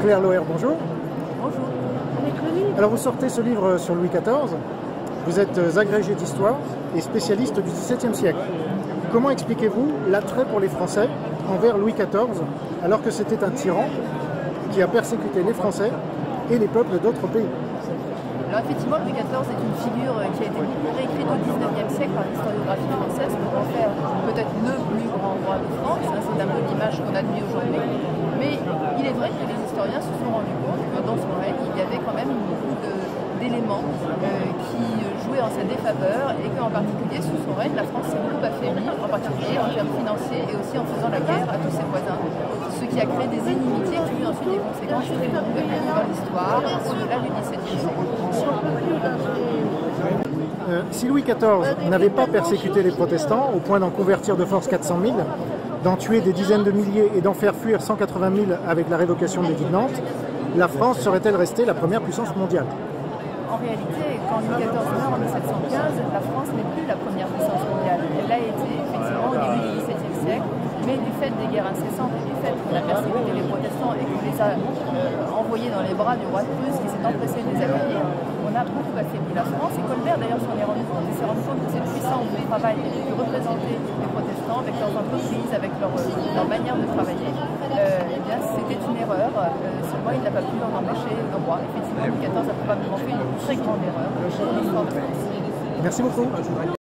Claire Loher, bonjour. Bonjour. Alors vous sortez ce livre sur Louis XIV. Vous êtes agrégé d'histoire et spécialiste du XVIIe siècle. Comment expliquez-vous l'attrait pour les Français envers Louis XIV alors que c'était un tyran qui a persécuté les Français et les peuples d'autres pays? Alors effectivement, Louis XIV est une figure qui a été beaucoup réécrite au XIXe siècle par l'historiographie française pour en faire peut-être le plus grand roi de France. C'est un peu l'image qu'on admet aujourd'hui. Mais il est vrai que les historiens se sont rendus compte que dans son règne, il y avait quand même beaucoup d'éléments qui jouaient en sa défaveur et qu'en particulier sous son règne, la France s'est beaucoup affaiblie, en particulier en termes financiers et aussi en faisant la guerre à tous ses voisins. Ce qui a créé des inimitiés qui ont eu ensuite des conséquences très lourdes dans l'histoire au-delà du XVIIe siècle. Si Louis XIV n'avait pas persécuté les protestants au point d'en convertir de force 400 000, d'en tuer des dizaines de milliers et d'en faire fuir 180 000 avec la révocation de l'édit de Nantes, la France serait-elle restée la première puissance mondiale? En réalité, quand Louis XIV meurt en 1715, la France n'est plus la première puissance mondiale. Elle l'a été effectivement au début du XVIIe siècle, mais du fait des guerres incessantes et du fait qu'on a persécuté les protestants et qu'on les a envoyés dans les bras du roi de Prusse qui s'est empressé de les accueillir, on a beaucoup affaibli la France. Et Colbert d'ailleurs s'en est rendu compte. Il s'est rendu compte que cette puissance de travail de représenter les protestants avec leurs entreprises, avec leur manière de travailler, eh bien c'était une erreur. Seulement il n'a pas pu en empêcher le roi. Effectivement, Louis XIV a probablement fait une très grande erreur dans l'histoire de France. Merci beaucoup.